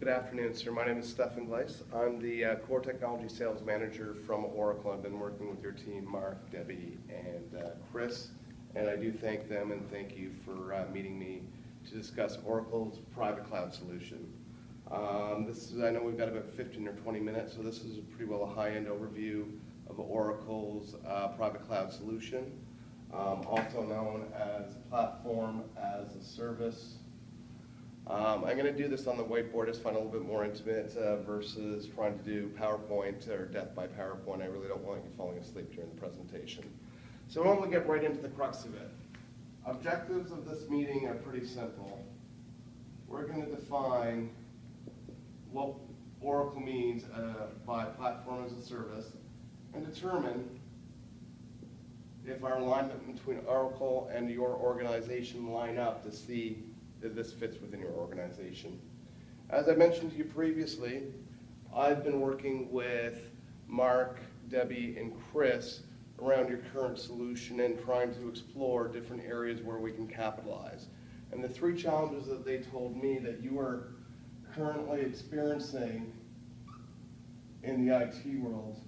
Good afternoon, sir. My name is Stefan Gleis. I'm the Core Technology Sales Manager from Oracle. I've been working with your team, Mark, Debbie, and Chris, and I do thank them and thank you for meeting me to discuss Oracle's private cloud solution. I know we've got about 15 or 20 minutes, so this is pretty well a high-end overview of Oracle's private cloud solution, also known as Platform as a Service. I'm going to do this on the whiteboard. Just find it a little bit more intimate versus trying to do PowerPoint or death by PowerPoint. I really don't want you falling asleep during the presentation. So why don't we get right into the crux of it. Objectives of this meeting are pretty simple. We're going to define what Oracle means by Platform as a Service and determine if our alignment between Oracle and your organization line up to see that this fits within your organization. As I mentioned to you previously, I've been working with Mark, Debbie, and Chris around your current solution and trying to explore different areas where we can capitalize. And the three challenges that they told me that you are currently experiencing in the IT world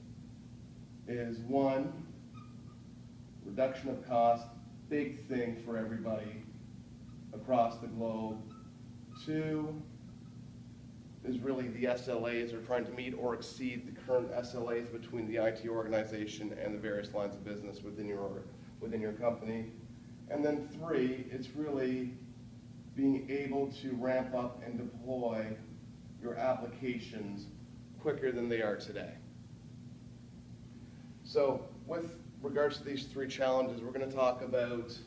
is one, reduction of cost, big thing for everybody across the globe. Two is really the SLAs, or trying to meet or exceed the current SLAs between the IT organization and the various lines of business within your company. And then three, it's really being able to ramp up and deploy your applications quicker than they are today. So with regards to these three challenges, we're going to talk about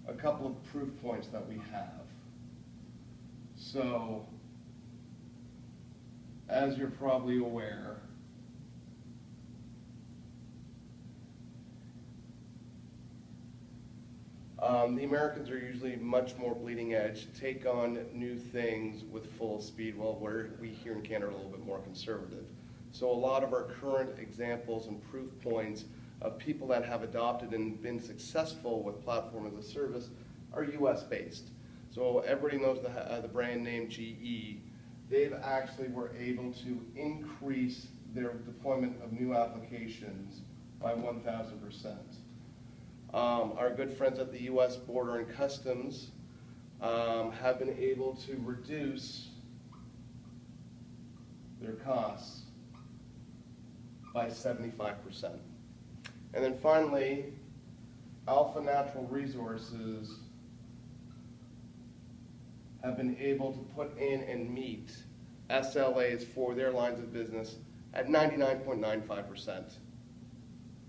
a couple of proof points that we have. So, as you're probably aware, the Americans are usually much more bleeding edge, take on new things with full speed, while we here in Canada are a little bit more conservative. So a lot of our current examples and proof points of people that have adopted and been successful with Platform as a Service are US based. So everybody knows the brand name GE. They've actually were able to increase their deployment of new applications by 1,000%. Our good friends at the US Border and Customs have been able to reduce their costs by 75%. And then finally, Alpha Natural Resources have been able to put in and meet SLAs for their lines of business at 99.95%.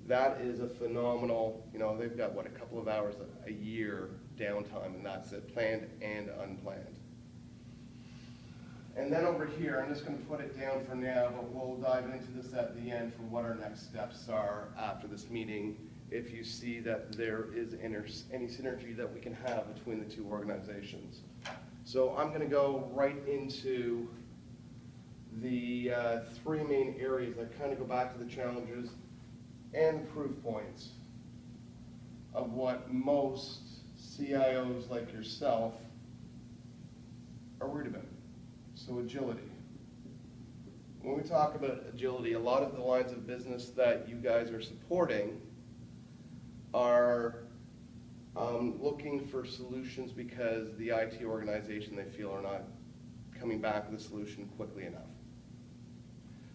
That is a phenomenal, they've got, a couple of hours a year downtime, and that's it, planned and unplanned. And then over here, I'm just going to put it down for now, but we'll dive into this at the end for what our next steps are after this meeting, if you see that there is any synergy that we can have between the two organizations. So I'm going to go right into the three main areas that kind of go back to the challenges and the proof points of what most CIOs like yourself are worried about. So agility. When we talk about agility, a lot of the lines of business that you guys are supporting are looking for solutions because the IT organization they feel are not coming back with a solution quickly enough.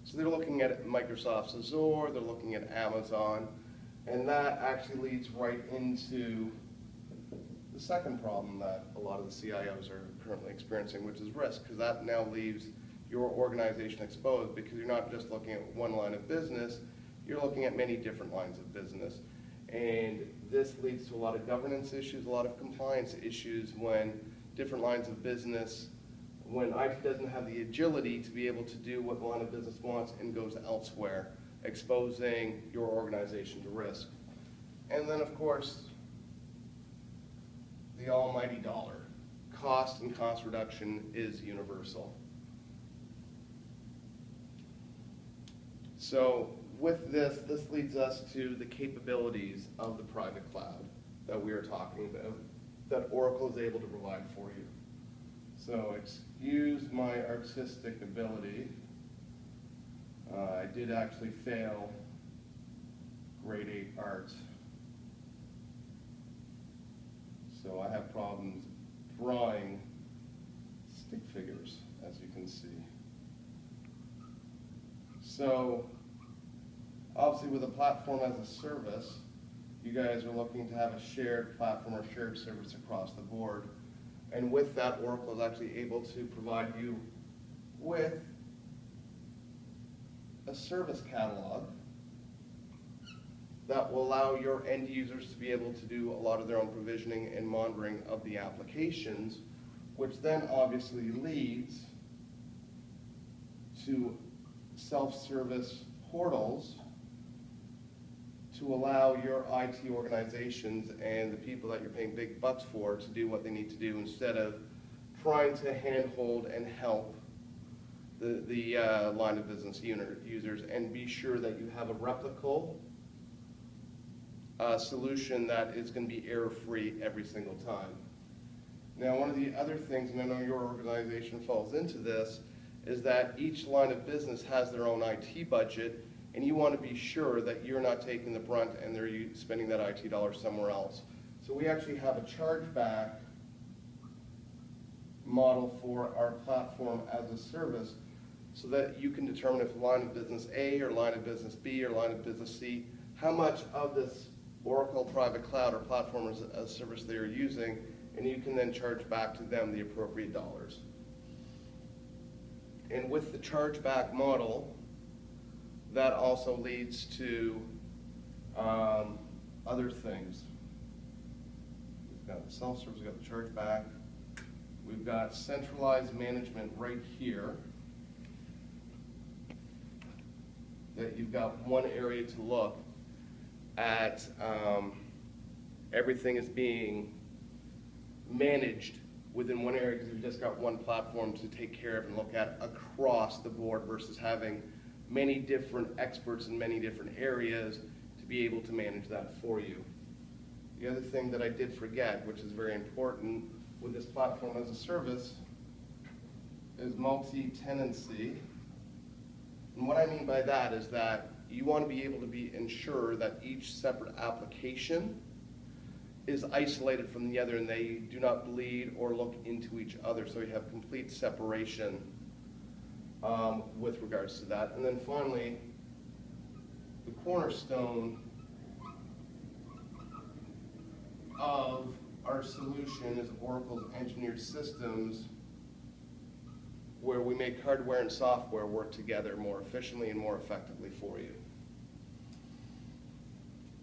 So they're looking at Microsoft's Azure, they're looking at Amazon, and that actually leads right into the second problem that a lot of the CIOs are currently experiencing, which is risk, because that now leaves your organization exposed because you're not just looking at one line of business, you're looking at many different lines of business. And this leads to a lot of governance issues, a lot of compliance issues when different lines of business, when IT doesn't have the agility to be able to do what the line of business wants and goes elsewhere, exposing your organization to risk. And then, of course, the almighty dollar. Cost and cost reduction is universal. So with this leads us to the capabilities of the private cloud that we are talking about, that Oracle is able to provide for you. So excuse my artistic ability. I did actually fail grade 8 art. So I have problems drawing stick figures, as you can see. So obviously with a platform as a service, you guys are looking to have a shared platform or shared service across the board. And with that, Oracle is actually able to provide you with a service catalog that will allow your end users to be able to do a lot of their own provisioning and monitoring of the applications, which then obviously leads to self-service portals to allow your IT organizations and the people that you're paying big bucks for to do what they need to do instead of trying to handhold and help the line of business users, and be sure that you have a replicable solution that is going to be error-free every single time. Now, one of the other things, and I know your organization falls into this, is that each line of business has their own IT budget, and you want to be sure that you're not taking the brunt and they're spending that IT dollar somewhere else. So we actually have a chargeback model for our platform as a service, so that you can determine if line of business A or line of business B or line of business C, how much of this Oracle private cloud or platform as a service they are using, and you can then charge back to them the appropriate dollars. And with the chargeback model, that also leads to other things. We've got the self-service, we've got the chargeback, we've got centralized management right here, that you've got one area to look at. Everything is being managed within one area because you've just got one platform to take care of and look at across the board versus having many different experts in many different areas to be able to manage that for you. The other thing that I did forget, which is very important with this platform as a service, is multi-tenancy. And what I mean by that is that you want to be able to ensure that each separate application is isolated from the other and they do not bleed or look into each other, so you have complete separation with regards to that. And then finally, the cornerstone of our solution is Oracle's engineered systems, where we make hardware and software work together more efficiently and more effectively for you.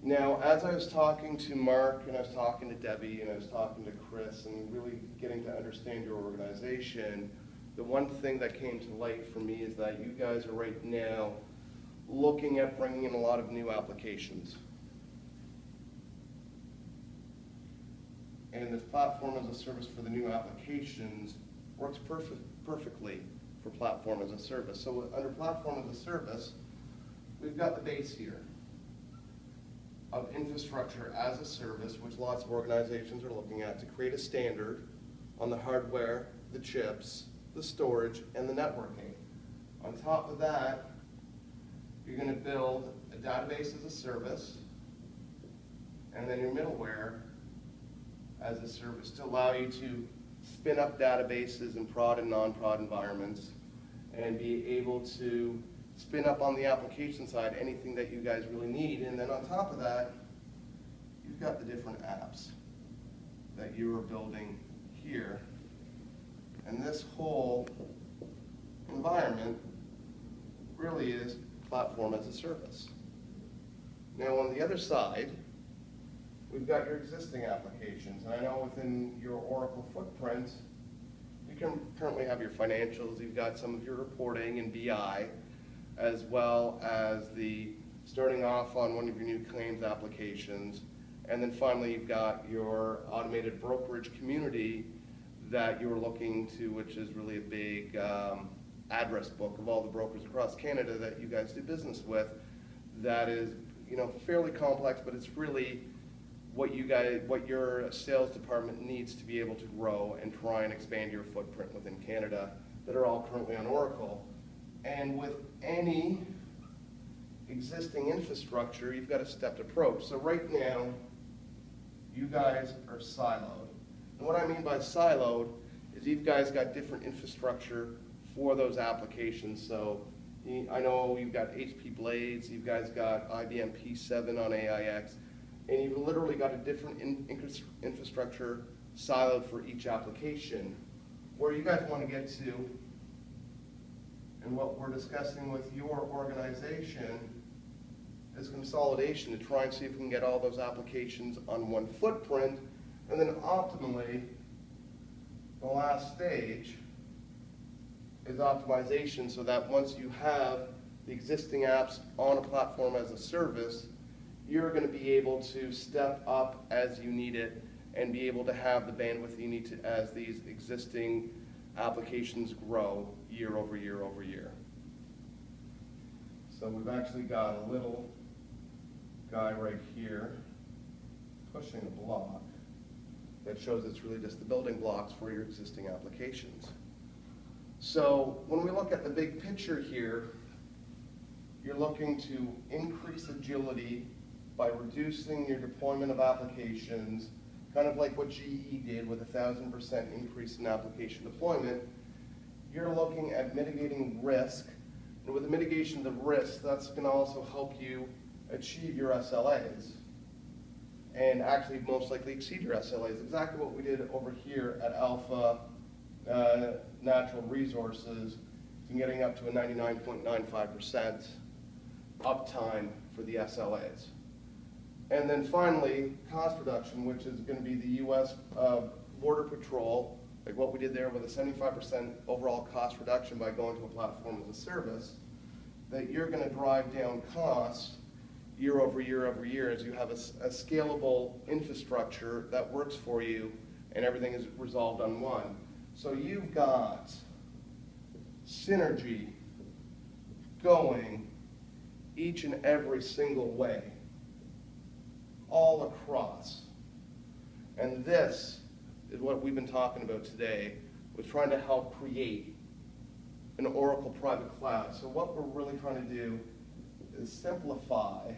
Now, as I was talking to Mark, and I was talking to Debbie, and I was talking to Chris, and really getting to understand your organization, the one thing that came to light for me is that you guys are right now looking at bringing in a lot of new applications. And this platform as a service for the new applications works perfectly for platform as a service. So under platform as a service, we've got the base here of infrastructure as a service, which lots of organizations are looking at to create a standard on the hardware, the chips, the storage, and the networking. On top of that, you're going to build a database as a service, and then your middleware as a service to allow you to spin up databases in prod and non-prod environments and be able to spin up on the application side anything that you guys really need. And then on top of that, you've got the different apps that you are building here. And this whole environment really is platform as a service. Now on the other side, we've got your existing applications. And I know within your Oracle footprint, you can currently have your financials, you've got some of your reporting and BI, as well as the starting off on one of your new claims applications. And then finally, you've got your automated brokerage community that you're looking to, which is really a big address book of all the brokers across Canada that you guys do business with. That is, fairly complex, but it's really what your sales department needs to be able to grow and try and expand your footprint within Canada that are all currently on Oracle. And with any existing infrastructure, you've got a stepped approach. So right now, you guys are siloed. And what I mean by siloed is you've guys got different infrastructure for those applications. So I know you've got HP Blades, you guys got IBM P7 on AIX, and you've literally got a different infrastructure siloed for each application. Where you guys want to get to, and what we're discussing with your organization, is consolidation to try and see if we can get all those applications on one footprint, and then optimally, the last stage is optimization, so that once you have the existing apps on a platform as a service, you're going to be able to step up as you need it and be able to have the bandwidth you need to as these existing applications grow year over year over year. So we've actually got a little guy right here pushing a block that shows it's really just the building blocks for your existing applications. So when we look at the big picture here, you're looking to increase agility by reducing your deployment of applications, kind of like what GE did with 1,000% increase in application deployment. You're looking at mitigating risk, and with the mitigation of risk, that's going to also help you achieve your SLAs, and actually most likely exceed your SLAs. Exactly what we did over here at Alpha Natural Resources, and getting up to a 99.95% uptime for the SLAs. And then finally, cost reduction, which is going to be the U.S. Border Patrol, like what we did there with a 75% overall cost reduction by going to a platform as a service, that you're going to drive down costs year over year over year as you have a scalable infrastructure that works for you and everything is resolved on one. So you've got synergy going each and every single way, all across. And this is what we've been talking about today, with trying to help create an Oracle private cloud. So what we're really trying to do is simplify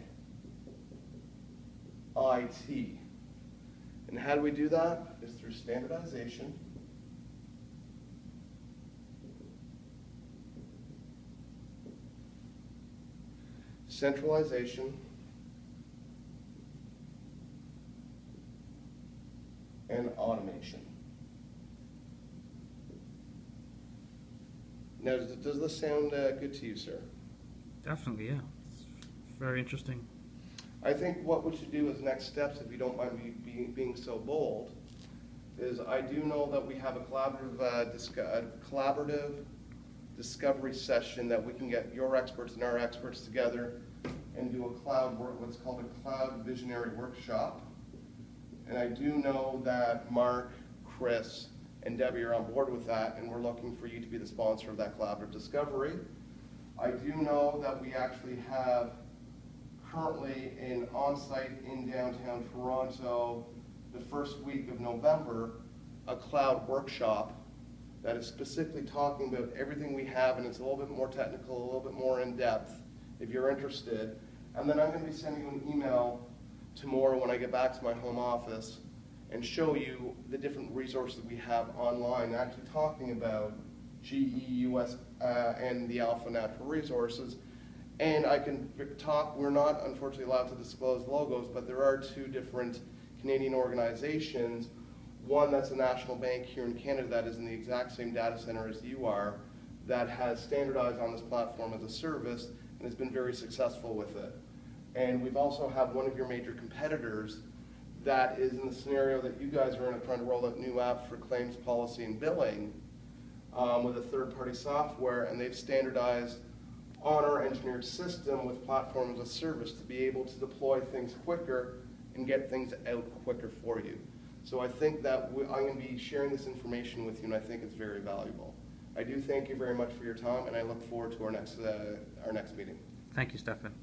IT. And how do we do that? Is through standardization, centralization, and automation. Now, does this sound good to you, sir? Definitely, yeah. It's very interesting. I think what we should do as next steps, if you don't mind me being so bold, is I do know that we have a collaborative discovery session that we can get your experts and our experts together and do what's called a cloud visionary workshop. And I do know that Mark, Chris, and Debbie are on board with that, and we're looking for you to be the sponsor of that collaborative discovery. I do know that we actually have currently an on-site in downtown Toronto, the first week of November, a cloud workshop that is specifically talking about everything we have, and it's a little bit more technical, a little bit more in-depth, if you're interested. And then I'm going to be sending you an email tomorrow when I get back to my home office and show you the different resources we have online, actually talking about GE, US, and the Alpha Natural Resources. And I can talk, we're not unfortunately allowed to disclose logos, but there are two different Canadian organizations. One that's a national bank here in Canada that is in the exact same data center as you are, that has standardized on this platform as a service and has been very successful with it. And we've also have one of your major competitors that is in the scenario that you guys are in, trying to roll out new apps for claims policy and billing with a third-party software, and they've standardized on our engineered system with platform as a service to be able to deploy things quicker and get things out quicker for you. So I think that I'm going to be sharing this information with you, and I think it's very valuable. I do thank you very much for your time, and I look forward to our next meeting. Thank you, Stefan.